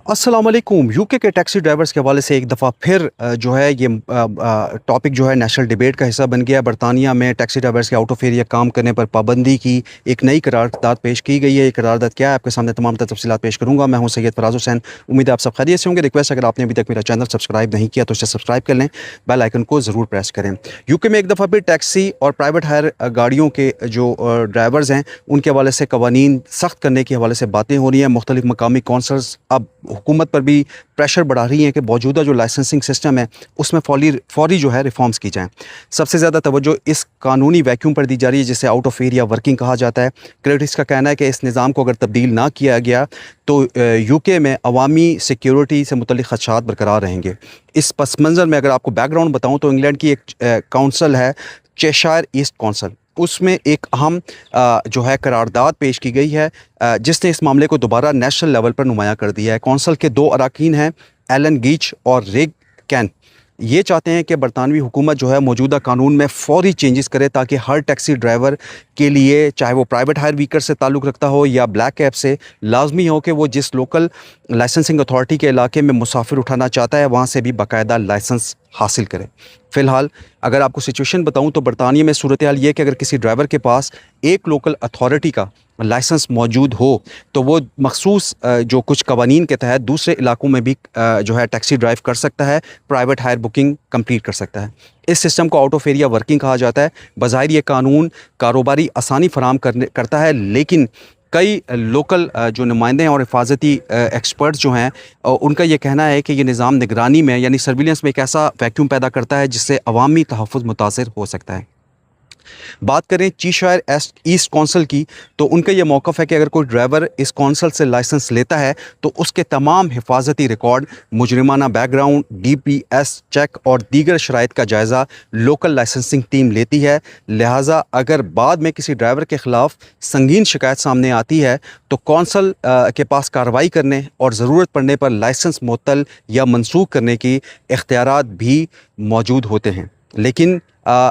अस्सलाम वालेकुम। यूके के टैक्सी ड्राइवर्स के हवाले से एक दफ़ा फिर जो है ये टॉपिक जो है नेशनल डिबेट का हिस्सा बन गया। बरतानिया में टैक्सी ड्राइवर्स के आउट ऑफ एरिया काम करने पर पाबंदी की एक नई करारदाद पेश की गई है। ये करारदाद क्या है, आपके सामने तमाम तफसीलात पेश करूँगा। मैं हूँ सैयद फराज हुसैन। उम्मीद है आप सब खैरियत से होंगे। रिक्वेस्ट, अगर आपने अभी तक मेरा चैनल सब्सक्राइब नहीं किया तो इसे सब्सक्राइब कर लें, बेल आइकन को ज़रूर प्रेस करें। यूके में एक दफ़ा फिर टैक्सी और प्राइवेट हायर गाड़ियों के जो ड्राइवर्स हैं उनके हवाले से कवानीन सख्त करने के हवाले से बातें हो रही हैं। मुख्तलिफ मकामी कौंसल्स अब हुकूमत पर भी प्रेशर बढ़ा रही हैं कि मौजूदा जो लाइसेंसिंग सिस्टम है उसमें फौरी जो है रिफॉर्म्स की जाएँ। सबसे ज़्यादा तवज्जो इस कानूनी वैक्यूम पर दी जा रही है जिसे आउट ऑफ एरिया वर्किंग कहा जाता है। क्रिटिक्स का कहना है कि इस निज़ाम को अगर तब्दील ना किया गया तो यूके में अवामी सिक्योरिटी से मुतल्लिक़ ख़दशात बरकरार रहेंगे। इस पस मंज़र में अगर आपको बैकग्राउंड बताऊँ तो इंग्लैंड की एक काउंसिल है, चेशायर ईस्ट काउंसिल, उसमें एक अहम जो है करारदाद पेश की गई है जिसने इस मामले को दोबारा नेशनल लेवल पर नुमाया कर दिया है। कौंसल के दो अरकान हैं, एलन गीच और रिग कैन। ये चाहते हैं कि बरतानवी हुकूमत जो है मौजूदा कानून में फ़ौरी चेंजेस करे ताकि हर टैक्सी ड्राइवर के लिए, चाहे वो प्राइवेट हायर व्हीकल से ताल्लुक़ रखता हो या ब्लैक कैब से, लाजमी हो कि वो जिस लोकल लाइसेंसिंग अथॉरिटी के इलाके में मुसाफिर उठाना चाहता है वहाँ से भी बाकायदा लाइसेंस हासिल करें। फ़िलहाल अगर आपको सिचुएशन बताऊं तो बरतानिया में सूरत हाल ये है कि अगर किसी ड्राइवर के पास एक लोकल अथॉरिटी का लाइसेंस मौजूद हो तो वो मखसूस जो कुछ कवानीन के तहत दूसरे इलाकों में भी जो है टैक्सी ड्राइव कर सकता है, प्राइवेट हायर बुकिंग कंप्लीट कर सकता है। इस सिस्टम को आउट ऑफ एरिया वर्किंग कहा जाता है। बज़ाहिर ये कानून कारोबारी आसानी फराम करता है, लेकिन कई लोकल जो नुमाइंदे हैं और हिफाजती एक्सपर्ट्स जो हैं उनका ये कहना है कि ये निज़ाम निगरानी में यानी सर्विलेंस में एक ऐसा वैक्यूम पैदा करता है जिससे अवामी तहफ़्फ़ुज़ मुतासिर हो सकता है। बात करें चेशायर ईस्ट काउंसिल की तो उनका यह मौक़िफ़ है कि अगर कोई ड्राइवर इस काउंसिल से लाइसेंस लेता है तो उसके तमाम हिफाजती रिकॉर्ड, मुजरिमाना बैकग्राउंड, DPS चेक और दीगर शराइत का जायज़ा लोकल लाइसेंसिंग टीम लेती है। लिहाजा अगर बाद में किसी ड्राइवर के ख़िलाफ़ संगीन शिकायत सामने आती है तो कौंसल के पास कार्रवाई करने और ज़रूरत पड़ने पर लाइसेंस मुअत्तल या मनसूख करने की इख्तियारात भी मौजूद होते हैं। लेकिन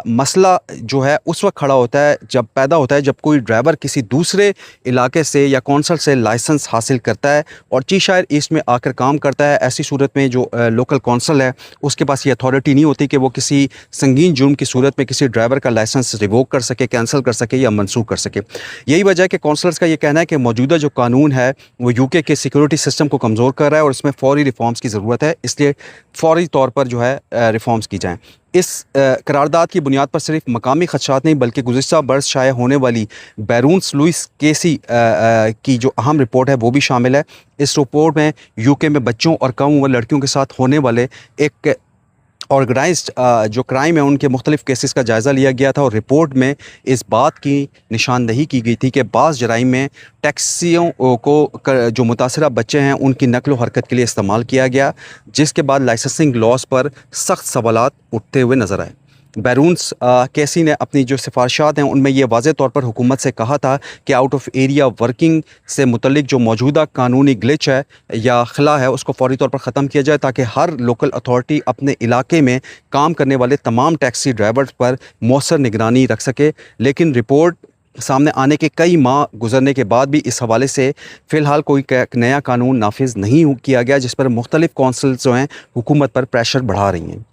मसला जो है उस वक्त खड़ा होता है जब कोई ड्राइवर किसी दूसरे इलाके से या कौंसल से लाइसेंस हासिल करता है और चेशायर ईस्ट में आकर काम करता है। ऐसी सूरत में जो लोकल कौंसल है उसके पास ये अथॉरिटी नहीं होती कि वो किसी संगीन जुर्म की सूरत में किसी ड्राइवर का लाइसेंस रिवोक कर सके, कैंसिल कर सके या मनसूख कर सके। यही वजह है कि कौंसलर्स का ये कहना है कि मौजूदा जो कानून है वो यूके के सिक्योरिटी सिस्टम को कमज़ोर कर रहा है और इसमें फ़ौरी रिफॉर्म्स की ज़रूरत है, इसलिए फ़ौरी तौर पर जो है रिफॉर्म्स की जाएँ। इस करारदाद की बुनियाद पर सिर्फ मकामी खदशात नहीं बल्कि गुज़िश्ता बरस शाया होने वाली बैरून्स लुइस केसी की जो अहम रिपोर्ट है वो भी शामिल है। इस रिपोर्ट में यूके में बच्चों और कम उम्र लड़कियों के साथ होने वाले एक ऑर्गेनाइज्ड जो क्राइम है उनके मुख्तलिफ केसेस का जायज़ा लिया गया था और रिपोर्ट में इस बात की निशानदही की गई थी कि बाज़ जराइम में टैक्सियों को जो मुतासरा बच्चे हैं उनकी नकल व हरकत के लिए इस्तेमाल किया गया, जिसके बाद लाइसेंसिंग लॉस पर सख्त सवालात उठते हुए नज़र आए। बैरून्स केसी ने अपनी जो सिफारिशात हैं उनमें यह वाज़े तौर पर हुकूमत से कहा था कि आउट ऑफ एरिया वर्किंग से मुतल्लिक जो मौजूदा कानूनी ग्लिच है या खला है उसको फौरी तौर पर ख़त्म किया जाए ताकि हर लोकल अथॉरिटी अपने इलाके में काम करने वाले तमाम टैक्सी ड्राइवर्स पर मौसर निगरानी रख सके। लेकिन रिपोर्ट सामने आने के कई माह गुजरने के बाद भी इस हवाले से फ़िलहाल कोई नया कानून नाफिज नहीं किया गया, जिस पर मुख्तलिफ कौंसिल्स जो हैं हुकूमत पर प्रेशर बढ़ा रही हैं।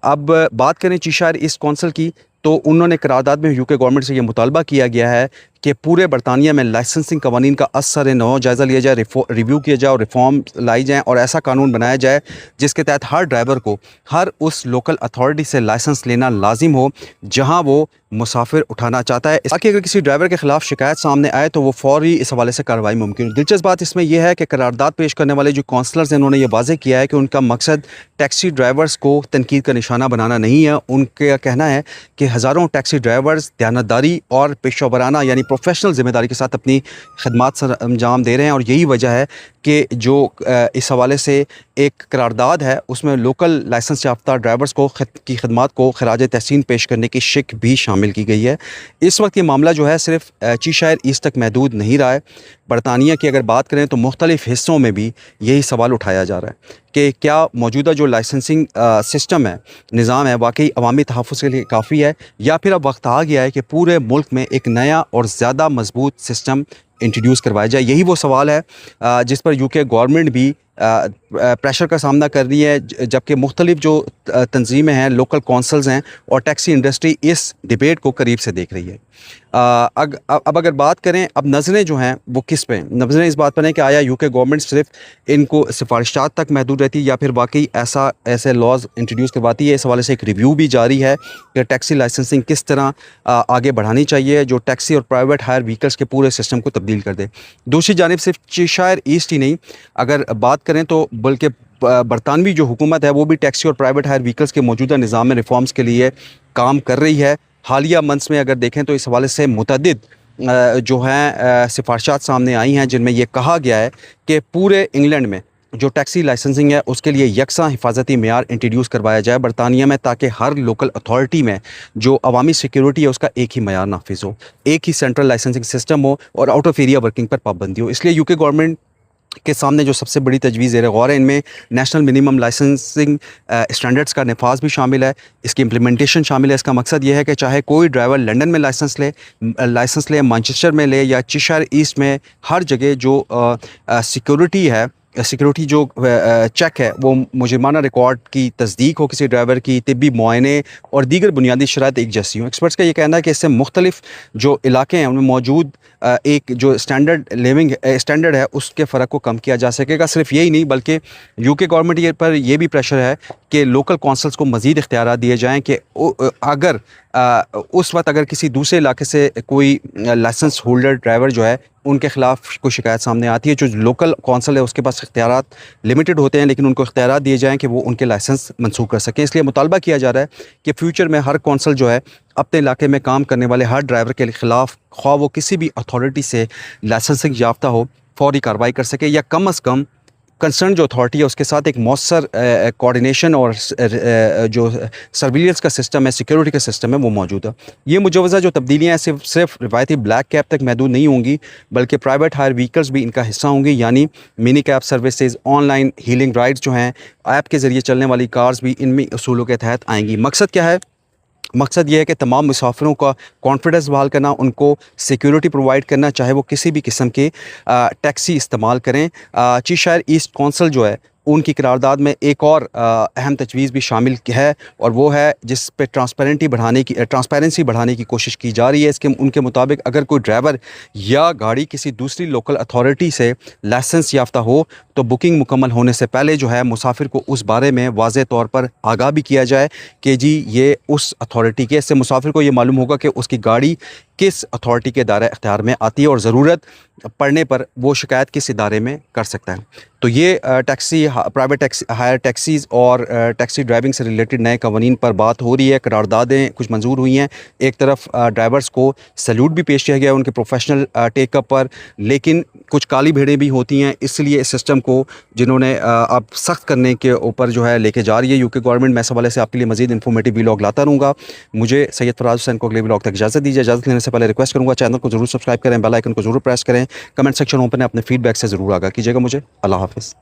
अब बात करें चेशायर ईस्ट काउंसिल की तो उन्होंने करारदाद में यूके गवर्नमेंट से ये मुतालबा किया गया है कि पूरे बरतानिया में लाइसेंसिंग कवानीन का असर नौ जायज़ा लिया जाए, रिव्यू किया जाए और रिफॉर्म लाई जाएँ और ऐसा कानून बनाया जाए जिसके तहत हर ड्राइवर को हर उस लोकल अथॉरिटी से लाइसेंस लेना लाजिम हो जहां वो मुसाफिर उठाना चाहता है, ताकि अगर किसी ड्राइवर के ख़िलाफ़ शिकायत सामने आए तो वो फ़ौरी इस हवाले से कार्रवाई मुमकिन हो। दिलचस्प बात इसमें यह है कि करारदाद पेश करने वाले जो काउंसलर्स हैं उन्होंने ये वाज़ेह किया है कि उनका मकसद टैक्सी ड्राइवर्स को तनकीद का निशाना बनाना नहीं है। उनका कहना है कि हज़ारों टैक्सी ड्राइवर्स दयानतदारी और पेशा वराना यानी प्रोफेशनल ज़िम्मेदारी के साथ अपनी खदमात सर अंजाम दे रहे हैं और यही वजह है कि जो इस हवाले से एक करारदाद है उसमें लोकल लाइसेंस याफ्ता ड्राइवर्स को की खदमात को खराज तहसीन पेश करने की शिक भी शामिल की गई है। इस वक्त ये मामला जो है सिर्फ चेशायर ईस्ट तक महदूद नहीं रहा है। बरतानिया की अगर बात करें तो मुख्तलिफ हिस्सों में भी यही सवाल उठाया जा रहा है कि क्या मौजूदा जो लाइसेंसिंग सिस्टम है, निज़ाम है, वाकई अवामी तहफ़्फ़ुज़ के लिए काफ़ी है या फिर अब वक्त आ गया है कि पूरे मुल्क में एक नया और ज़्यादा मजबूत सिस्टम इंट्रोड्यूस करवाया जाए। यही वो सवाल है जिस पर यूके गवर्नमेंट भी प्रेशर का सामना कर रही है, जबकि मुख्तलिफ जो तंजीमें हैं, लोकल कौंसल्स हैं और टैक्सी इंडस्ट्री इस डिबेट को करीब से देख रही है। अब अगर बात करें, अब नज़रें जो हैं वो किस पे हैं? नज़रें इस बात पर हैं कि आया यूके गवर्नमेंट सिर्फ इनको सिफारिशात तक महदूद रहती है या फिर वाकई ऐसे लॉज इंट्रोड्यूस करवाती है। इस हवाले से एक रिव्यू भी जारी है कि टैक्सी लाइसेंसिंग किस तरह आगे बढ़ानी चाहिए, जो टैक्सी और प्राइवेट हायर व्हीकल्स के पूरे सिस्टम को तब्दील कर दे। दूसरी जानिब सिर्फ चेशायर ईस्ट ही नहीं, अगर बात करें तो बल्कि बरतानवी जो हुकूमत है वो भी टैक्सी और प्राइवेट हायर व्हीकल्स के मौजूदा निज़ाम में रिफॉर्म्स के लिए काम कर रही है। हालिया मंथ्स में अगर देखें तो इस हवाले से मुतअद्दिद जो हैं सिफारिशात सामने आई हैं, जिनमें यह कहा गया है कि पूरे इंग्लैंड में जो टैक्सी लाइसेंसिंग है उसके लिए यकसा हिफाजती मेयार इंट्रोड्यूस करवाया जाए बरतानिया में, ताकि हर लोकल अथॉरिटी में जो अवामी सिक्योरिटी है उसका एक ही मेयार नाफिज हो, एक ही सेंट्रल लाइसेंसिंग सिस्टम हो और आउट ऑफ एरिया वर्किंग पर पाबंदी हो। इसलिए यूके गवर्नमेंट के सामने जो सबसे बड़ी तजवीज़ ज़ेर गौर है, इनमें नेशनल मिनिमम लाइसेंसिंग स्टैंडर्ड्स का नफाज भी शामिल है, इसकी इम्प्लीमेंटेशन शामिल है। इसका मकसद ये है कि चाहे कोई ड्राइवर लंदन में लाइसेंस ले, मैनचेस्टर में ले या चेशायर ईस्ट में, हर जगह जो सिक्योरिटी है, सिक्योरिटी जो चेक है वो मुजरिमाना रिकॉर्ड की तस्दीक हो किसी ड्राइवर की, तिब्बी मुआयने और दीगर बुनियादी शराइत एक जैसी हों। एक्सपर्ट्स का ये कहना है कि इससे मुख्तलिफ जो इलाके हैं उनमें मौजूद एक जो स्टैंडर्ड है उसके फ़र्क को कम किया जा सकेगा। सिर्फ यही नहीं बल्कि यूके गवर्नमेंट पर यह भी प्रेशर है कि लोकल कौंसल्स को मज़ीद इख्तियारात दिए जाएँ कि अगर उस वक्त अगर किसी दूसरे इलाके से कोई लाइसेंस होल्डर ड्राइवर जो है उनके ख़िलाफ़ कोई शिकायत सामने आती है, जो लोकल कौंसल है उसके पास इख्तियारात लिमिटेड होते हैं, लेकिन उनको इख्तियारात दिए जाएँ कि वो उनके लाइसेंस मंसूख कर सकें। इसलिए मुतालबा किया जा रहा है कि फ्यूचर में हर कौंसल जो है अपने इलाके में काम करने वाले हर ड्राइवर के ख़िलाफ़, ख्वाह वो किसी भी अथॉरिटी से लाइसेंसिंग याफ्ता हो, फौरी कार्रवाई कर सके, या कम अज़ कम कंसर्न जो अथॉरिटी है उसके साथ एक मौसर कोऑर्डिनेशन और जो सर्विलेंस का सिस्टम है, सिक्योरिटी का सिस्टम है, वो मौजूद है। ये मुजवज़ा जो तब्दीलियाँ हैं सिर्फ रिवायती ब्लैक कैब तक महदूद नहीं होंगी, बल्कि प्राइवेट हायर व्हीकल्स भी इनका हिस्सा होंगी, यानी mini cab services, online healing rides जो हैं, ऐप के ज़रिए चलने वाली कार्स भी इनमें असूलों के तहत आएंगी। मकसद क्या है? मकसद ये है कि तमाम मुसाफिरों का कॉन्फिडेंस बहाल करना, उनको सिक्योरिटी प्रोवाइड करना, चाहे वो किसी भी किस्म के टैक्सी इस्तेमाल करें। चेशायर ईस्ट कौंसल जो है उनकी करारदाद में एक और अहम तजवीज़ भी शामिल है, और वो है जिस पे ट्रांसपेरेंसी बढ़ाने की कोशिश की जा रही है। इसके उनके मुताबिक अगर कोई ड्राइवर या गाड़ी किसी दूसरी लोकल अथॉरिटी से लाइसेंस याफ्ता हो तो बुकिंग मुकम्मल होने से पहले जो है मुसाफिर को उस बारे में वाज़े तौर पर आगाह भी किया जाए कि जी ये उस अथॉरिटी के, इससे मुसाफिर को ये मालूम होगा कि उसकी गाड़ी किस अथॉरिटी के दायरे इख्तियार में आती है और ज़रूरत पड़ने पर वो शिकायत किस इदारे में कर सकता है। तो ये प्राइवेट हायर टैक्सीज़ और टैक्सी ड्राइविंग से रिलेटेड नए कवानीन पर बात हो रही है। करारदादें कुछ मंजूर हुई हैं। एक तरफ ड्राइवर्स को सैल्यूट भी पेश किया गया उनके प्रोफेशनल टेकअप पर, लेकिन कुछ काली भेड़ें भी होती हैं। इसलिए इस सिस्टम को जिन्होंने अब सख्त करने के ऊपर जो है लेके जा रही है यूके गवर्नमेंट। मैं इस हवाले से आपके लिए मज़ीद इन्फॉर्मेटिव व्लॉग लाता रहूँगा। मुझे सैयद फराज हुसैन को अगले व्लॉग तक इजाज़त दीजिए। इजाज़त लेने से पहले रिक्वेस्ट करूँगा चैनल को ज़रूर सब्सक्राइब करें, बेल आइकन को ज़रूर प्रेस करें, कमेंट सेक्शन ओपन है, अपने फीडबैक से ज़रूर आगाह कीजिएगा मुझे। अल्लाह हाफ़िज़।